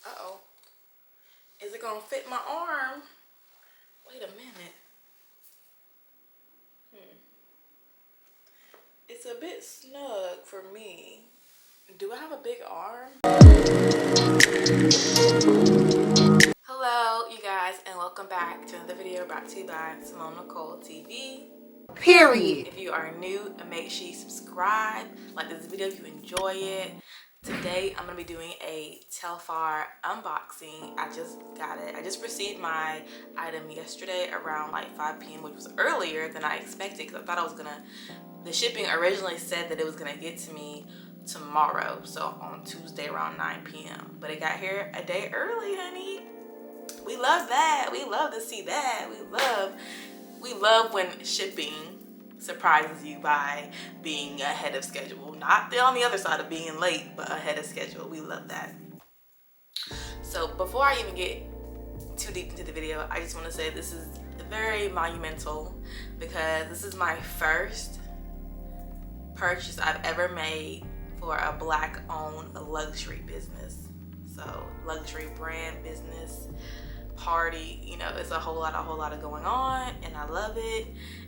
Uh-oh. Is it gonna fit my arm? Wait a minute. It's a bit snug for me. Do I have a big arm? Hello, you guys, and welcome back to another video brought to you by Simone Nicole TV. Period. If you are new, make sure you subscribe, like this video if you enjoy it. Today, I'm going to be doing a Telfar unboxing. I just got it. I just received my item yesterday around like 5 p.m., which was earlier than I expected because I thought I was going to... The shipping originally said that it was going to get to me tomorrow, so on Tuesday around 9 p.m. But it got here a day early, honey. We love that. We love to see that. We love when shipping surprises you by being ahead of schedule. Not on the other side of being late, but ahead of schedule. We love that. So before I even get too deep into the video, I just want to say this is very monumental because this is my first purchase I've ever made for a Black-owned luxury business. So luxury brand business, party, you know, it's a whole lot of going on, and I love it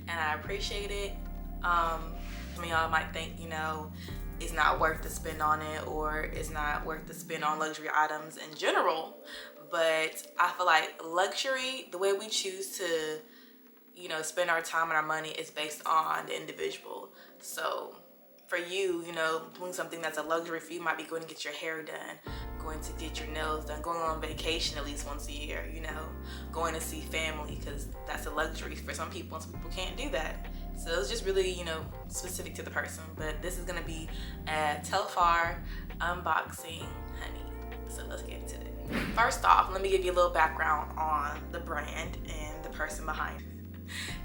and I appreciate it. Some of y'all might think, you know, it's not worth to spend on it, or it's not worth to spend on luxury items in general, but I feel like luxury, the way we choose to, you know, spend our time and our money is based on the individual. So for you, you know, doing something that's a luxury for you might be going to get your hair done, going to get your nails done, going on vacation at least once a year, you know, going to see family, because that's a luxury for some people and some people can't do that. So it's just really, you know, specific to the person. But this is going to be a Telfar unboxing, honey. So let's get into it. First off, let me give you a little background on the brand and the person behind it.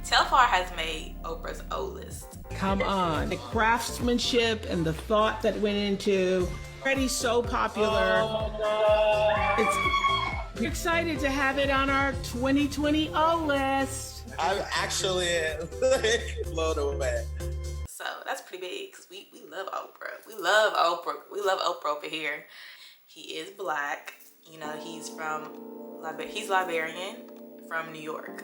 Telfar has made Oprah's O list. Come on. The craftsmanship and the thought that went into already so popular. Oh my God. We're excited to have it on our 2020 O list. I'm actually blown away. So that's pretty big because we love Oprah. We love Oprah. We love Oprah over here. He is Black. You know, he's Liberian from New York.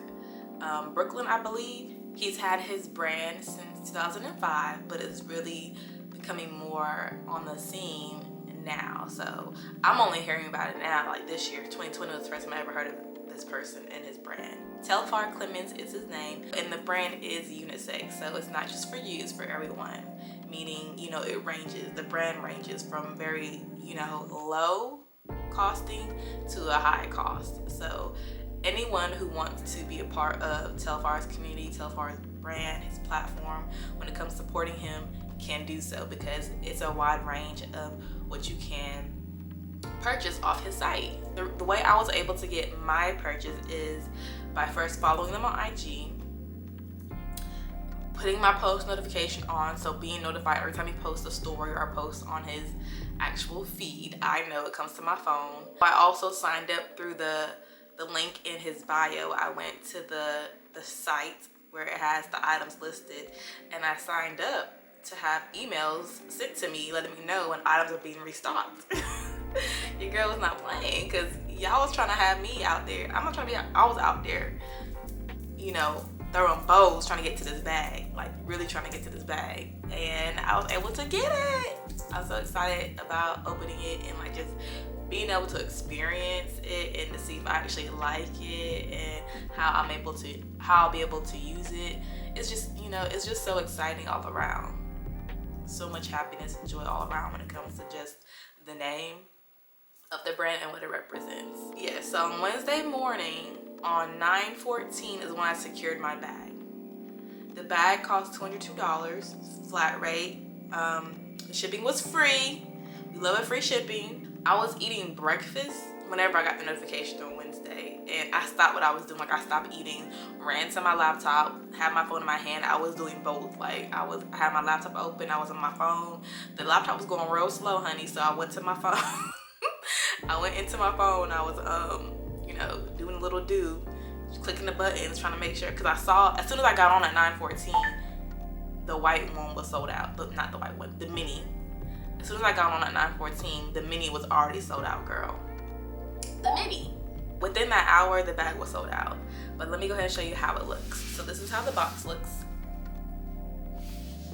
Brooklyn, I believe. He's had his brand since 2005, but it's really becoming more on the scene now. So I'm only hearing about it now, like this year. 2020 was the first time I ever heard of this person and his brand. Telfar Clemens is his name, and the brand is unisex, so it's not just for you, it's for everyone. Meaning, you know, it ranges, the brand ranges from very, you know, low costing to a high cost. So anyone who wants to be a part of Telfar's community, Telfar's brand, his platform, when it comes to supporting him, can do so, because it's a wide range of what you can purchase off his site. The way I was able to get my purchase is by first following them on IG, putting my post notification on, so being notified every time he posts a story or post on his actual feed. I know it comes to my phone. I also signed up through the link in his bio. I went to the site where it has the items listed, and I signed up to have emails sent to me letting me know when items are being restocked. Your girl was not playing, because y'all was trying to have me out there. I'm not trying to be out. I was out there, you know, throwing bows trying to get to this bag, like really trying to get to this bag, and I was able to get it. I was so excited about opening it and like just being able to experience it and to see if I actually like it and how I'll be able to use it. It's just, you know, it's just so exciting all around. So much happiness and joy all around when it comes to just the name of the brand and what it represents. Yeah, so on Wednesday morning on 9/14 is when I secured my bag. The bag cost $22, flat rate. The shipping was free. We love it, free shipping. I was eating breakfast whenever I got the notification on Wednesday, and I stopped what I was doing. Like, I stopped eating, ran to my laptop, had my phone in my hand. I was doing both. Like, I had my laptop open, I was on my phone. The laptop was going real slow, honey, so I went to my phone. I went into my phone. I was you know, doing a little clicking the buttons, trying to make sure, because I saw as soon as I got on at 9:14, the white one was sold out. But not the white one, the mini. As soon as I got on at 9:14, the mini was already sold out, girl. the mini. Within that hour, the bag was sold out. But let me go ahead and show you how it looks. So this is how the box looks.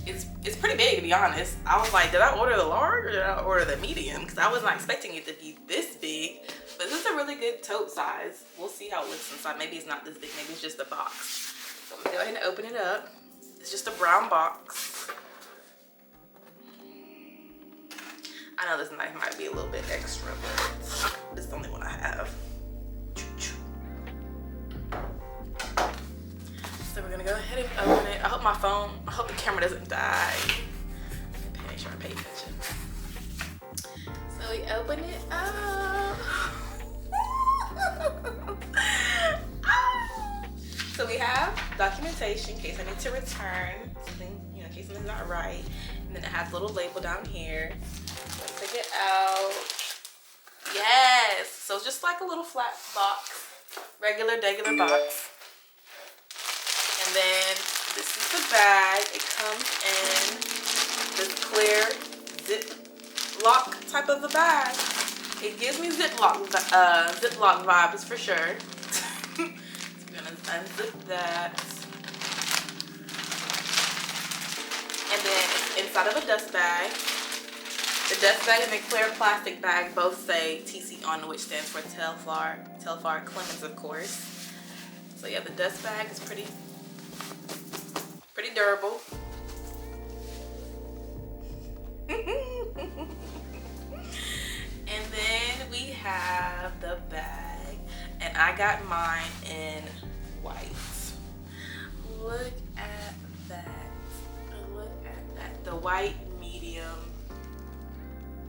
It's pretty big, to be honest. I was like, did I order the large or did I order the medium? Because I was not expecting it to be this big. But this is a really good tote size. We'll see how it looks inside. Maybe it's not this big. Maybe it's just the box. So I'm gonna go ahead and open it up. It's just a brown box. I know this knife might be a little bit extra, but it's the only one I have. So we're gonna go ahead and open it. I hope the camera doesn't die. Make sure I pay attention. So we open it up. So we have documentation in case I need to return something, you know, in case something's not right. And then it has a little label down here. Let's take it out. Yes. So it's just like a little flat box, regular box. And then this is the bag. It comes in this clear Ziploc type of a bag. It gives me Ziploc vibes for sure. So we're gonna unzip that. And then it's inside of a dust bag. The dust bag and the clear plastic bag both say TC on, which stands for Telfar Clemens, of course. So yeah, the dust bag is pretty durable. And then we have the bag, and I got mine in white. Look at that. Look at that. The white medium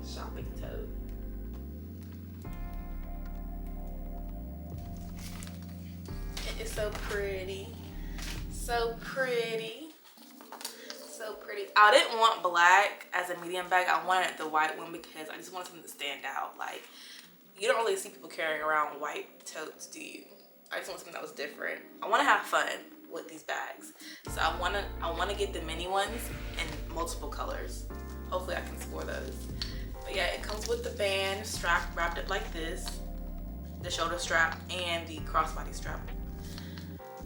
shopping tote. It is so pretty. So pretty. So pretty. I didn't want black as a medium bag. I wanted the white one because I just wanted something to stand out. Like, you don't really see people carrying around white totes, do you? I just want something that was different. I want to have fun with these bags. So I want to get the mini ones in multiple colors. Hopefully I can score those. But yeah, it comes with the band strap wrapped up like this, the shoulder strap and the crossbody strap.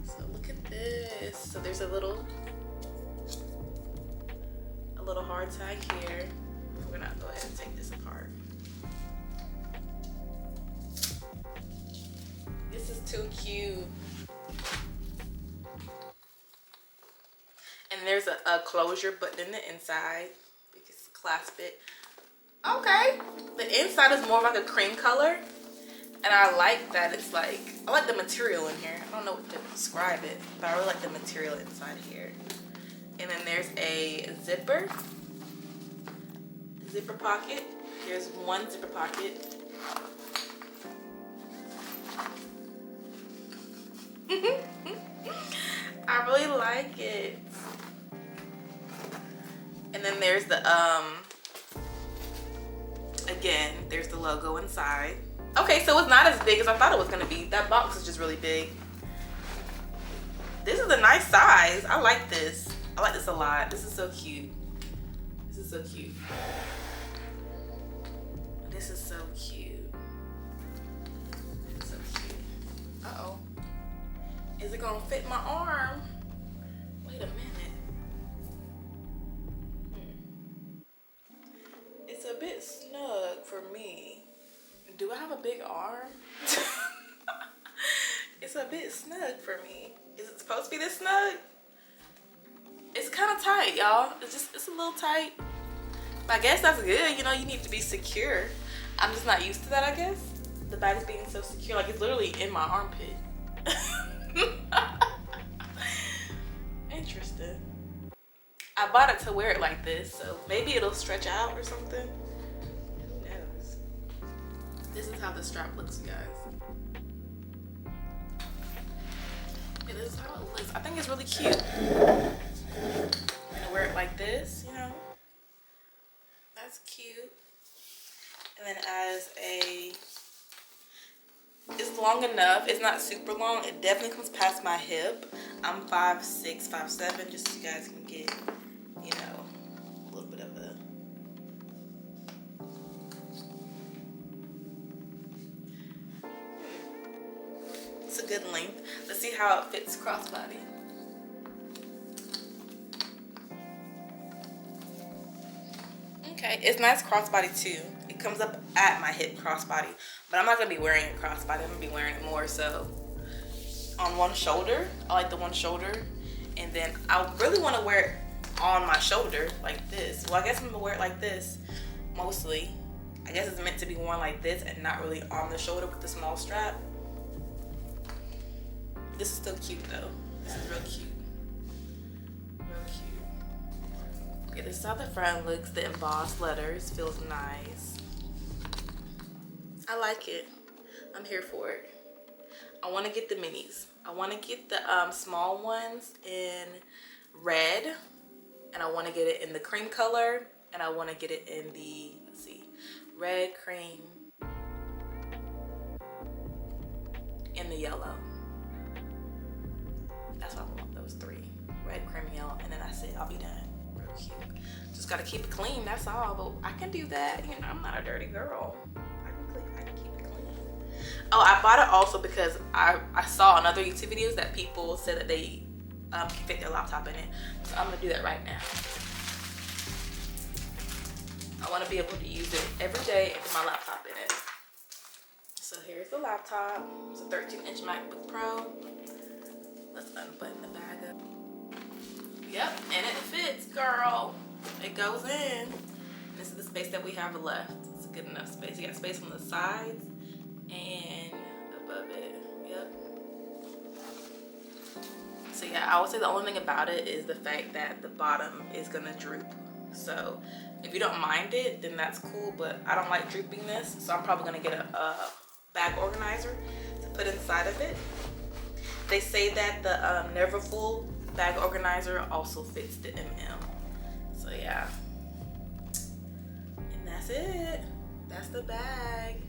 So look at this. So there's a little hard tag here. We're gonna go ahead and take this apart. This is too cute. And there's a closure button in the inside. You can clasp it. Okay. The inside is more of like a cream color. And I like that it's like, I like the material in here. I don't know what to describe it, but I really like the material inside here. And then there's a zipper pocket. There's one zipper pocket. I really like it. And then there's the again, there's the logo inside. Okay, so it's not as big as I thought it was gonna be. That box is just really big. This is a nice size. I like this. I like this a lot. This is so cute. This is so cute. This is so cute. This is so cute. Uh-oh. Is it gonna fit my arm? Wait a minute. It's a bit snug for me. Do I have a big arm? It's a bit snug for me. Is it supposed to be this snug? It's kind of tight, y'all. It's a little tight. But I guess that's good. You know, you need to be secure. I'm just not used to that, I guess. The bag is being so secure. Like, it's literally in my armpit. Interesting. I bought it to wear it like this, so maybe it'll stretch out or something. Who knows? This is how the strap looks, you guys. Yeah, this is how it looks. I think it's really cute. I'm gonna wear it like this, you know. That's cute. And then it's long enough. It's not super long. It definitely comes past my hip. I'm 5'6", 5'7", just so you guys can get, you know, a little bit of good length. Let's see how it fits crossbody. Okay, it's nice crossbody too. It comes up at my hip crossbody, but I'm not gonna be wearing it crossbody. I'm gonna be wearing it more so on one shoulder. I like the one shoulder, and then I really want to wear it on my shoulder like this. Well, I guess I'm gonna wear it like this mostly. I guess it's meant to be worn like this and not really on the shoulder with the small strap. This is still cute though. This is real cute. Real cute. Okay, this is how the front looks. The embossed letters feels nice. I like it. I'm here for it. I want to get the minis. I want to get the small ones in red, and I want to get it in the cream color, and I want to get it in the, let's see, red, cream, and the yellow. That's what I want, those three. Red, cream, yellow, and then that's it. I'll be done. Real cute. Just gotta keep it clean, that's all. But I can do that. You know, I'm not a dirty girl. I can keep it clean. Oh, I bought it also because I saw on other YouTube videos that people said that they can fit their laptop in it. So I'm gonna do that right now. I want to be able to use it every day and put my laptop in it. So here's the laptop. It's a 13-inch MacBook Pro. Let's unbutton the bag up. Yep, and it fits, girl. It goes in. This is the space that we have left. It's a good enough space. You got space on the sides and above it. Yep. So yeah, I would say the only thing about it is the fact that the bottom is gonna droop. So if you don't mind it, then that's cool, but I don't like droopiness, so I'm probably gonna get a bag organizer to put inside of it. They say that the Neverfull bag organizer also fits the MM. So yeah, and that's it. That's the bag.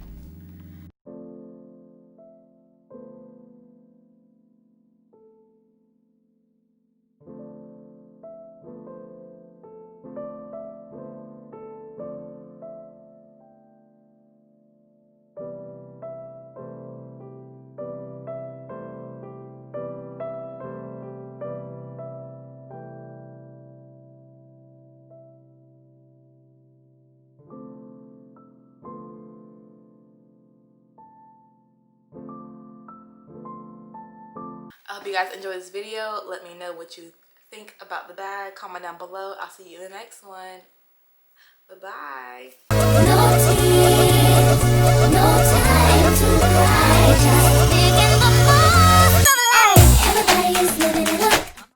I hope you guys enjoyed this video. Let me know what you think about the bag. Comment down below. I'll see you in the next one. Bye-bye. No tears, no time to cry, just